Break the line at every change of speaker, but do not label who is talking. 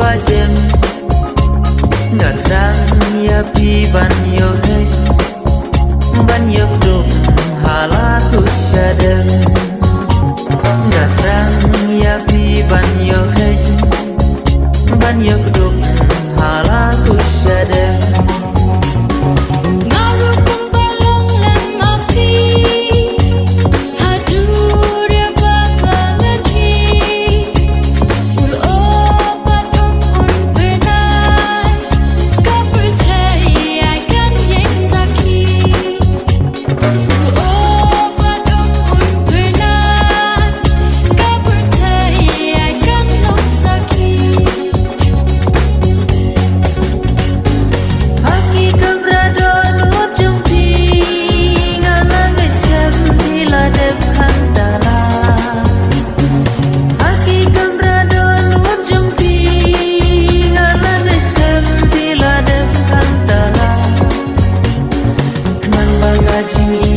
pajem ngatrang ya pi ban yo hey ban yo dum halatu sadeng ngatrang ya pi ban yo hey ban yo dum halatu sadeng
Jing